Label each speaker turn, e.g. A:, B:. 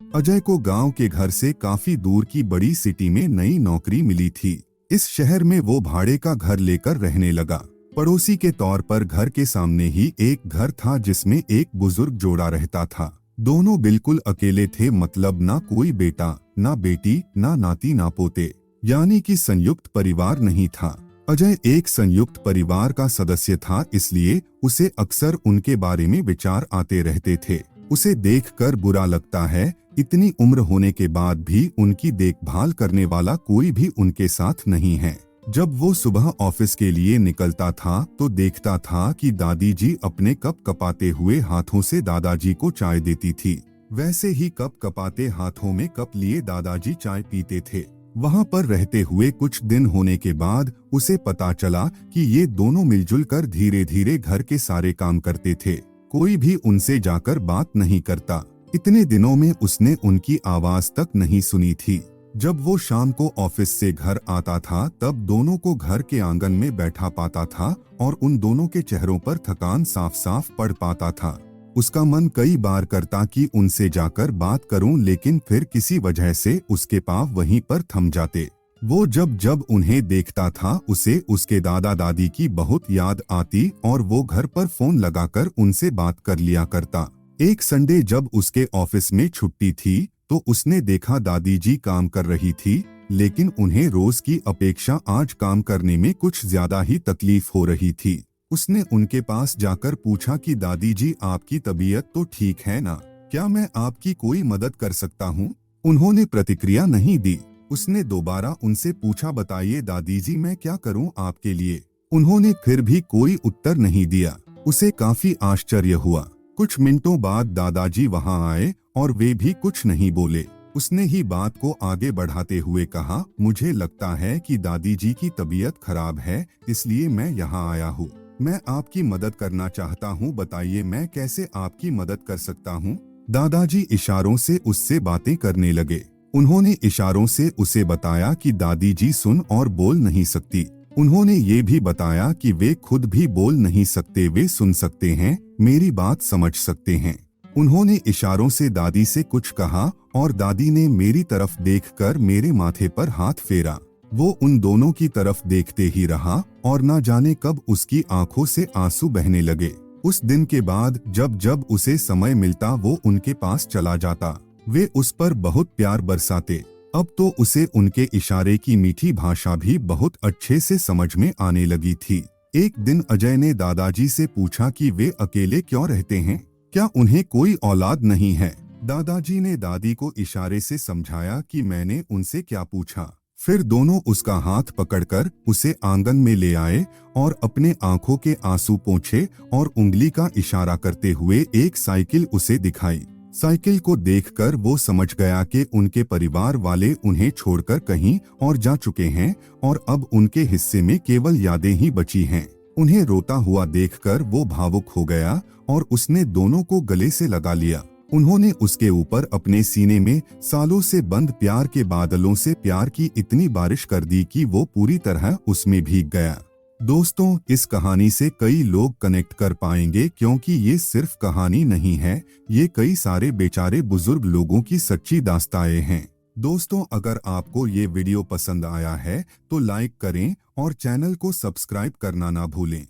A: अजय को गांव के घर से काफी दूर की बड़ी सिटी में नई नौकरी मिली थी। इस शहर में वो भाड़े का घर लेकर रहने लगा। पड़ोसी के तौर पर घर के सामने ही एक घर था जिसमें एक बुजुर्ग जोड़ा रहता था। दोनों बिल्कुल अकेले थे, मतलब ना कोई बेटा, ना बेटी, ना नाती, ना पोते, यानी कि संयुक्त परिवार नहीं था। अजय एक संयुक्त परिवार का सदस्य था, इसलिए उसे अक्सर उनके बारे में विचार आते रहते थे। उसे देखकर बुरा लगता है, इतनी उम्र होने के बाद भी उनकी देखभाल करने वाला कोई भी उनके साथ नहीं है। जब वो सुबह ऑफिस के लिए निकलता था तो देखता था कि दादी जी अपने कप कपाते हुए हाथों से दादाजी को चाय देती थी। वैसे ही कप कपाते हाथों में कप लिए दादाजी चाय पीते थे। वहाँ पर रहते हुए कुछ दिन होने के बाद उसे पता चला कि ये दोनों मिलजुल कर धीरे धीरे घर के सारे काम करते थे। कोई भी उनसे जाकर बात नहीं करता। इतने दिनों में उसने उनकी आवाज तक नहीं सुनी थी। जब वो शाम को ऑफिस से घर आता था तब दोनों को घर के आंगन में बैठा पाता था और उन दोनों के चेहरों पर थकान साफ साफ पड़ पाता था। उसका मन कई बार करता कि उनसे जाकर बात करूं, लेकिन फिर किसी वजह से उसके पांव वहीं पर थम जाते। वो जब जब उन्हें देखता था उसे उसके दादा दादी की बहुत याद आती और वो घर पर फोन लगाकर उनसे बात कर लिया करता। एक संडे जब उसके ऑफिस में छुट्टी थी तो उसने देखा दादी जी काम कर रही थी, लेकिन उन्हें रोज की अपेक्षा आज काम करने में कुछ ज्यादा ही तकलीफ हो रही थी। उसने उनके पास जाकर पूछा कि दादी जी, आपकी तबीयत तो ठीक है ना? क्या मैं आपकी कोई मदद कर सकता हूँ? उन्होंने प्रतिक्रिया नहीं दी। उसने दोबारा उनसे पूछा, बताइए दादी जी, मैं क्या करूँ आपके लिए? उन्होंने फिर भी कोई उत्तर नहीं दिया। उसे काफी आश्चर्य हुआ। कुछ मिनटों बाद दादाजी वहां आए और वे भी कुछ नहीं बोले। उसने ही बात को आगे बढ़ाते हुए कहा, मुझे लगता है कि दादी जी की तबीयत खराब है, इसलिए मैं यहाँ आया हूँ। मैं आपकी मदद करना चाहता हूँ, बताइए मैं कैसे आपकी मदद कर सकता हूँ? दादाजी इशारों से उससे बातें करने लगे। उन्होंने इशारों से उसे बताया कि दादी जी सुन और बोल नहीं सकती। उन्होंने ये भी बताया कि वे खुद भी बोल नहीं सकते, वे सुन सकते हैं, मेरी बात समझ सकते हैं। उन्होंने इशारों से दादी से कुछ कहा और दादी ने मेरी तरफ देखकर मेरे माथे पर हाथ फेरा। वो उन दोनों की तरफ देखते ही रहा और ना जाने कब उसकी आंखों से आंसू बहने लगे। उस दिन के बाद जब जब उसे समय मिलता वो उनके पास चला जाता। वे उस पर बहुत प्यार बरसाते। अब तो उसे उनके इशारे की मीठी भाषा भी बहुत अच्छे से समझ में आने लगी थी। एक दिन अजय ने दादाजी से पूछा कि वे अकेले क्यों रहते हैं, क्या उन्हें कोई औलाद नहीं है? दादाजी ने दादी को इशारे से समझाया कि मैंने उनसे क्या पूछा। फिर दोनों उसका हाथ पकड़कर उसे आंगन में ले आए और अपने आंखों के आंसू पोंछे और उंगली का इशारा करते हुए एक साइकिल उसे दिखाई। साइकिल को देखकर वो समझ गया कि उनके परिवार वाले उन्हें छोड़कर कहीं और जा चुके हैं और अब उनके हिस्से में केवल यादें ही बची हैं। उन्हें रोता हुआ देखकर वो भावुक हो गया और उसने दोनों को गले से लगा लिया। उन्होंने उसके ऊपर अपने सीने में सालों से बंद प्यार के बादलों से प्यार की इतनी बारिश कर दी कि वो पूरी तरह उसमें भीग गया। दोस्तों, इस कहानी से कई लोग कनेक्ट कर पाएंगे क्योंकि ये सिर्फ कहानी नहीं है, ये कई सारे बेचारे बुजुर्ग लोगों की सच्ची दास्तानें हैं। दोस्तों, अगर आपको ये वीडियो पसंद आया है तो लाइक करें और चैनल को सब्सक्राइब करना ना भूलें।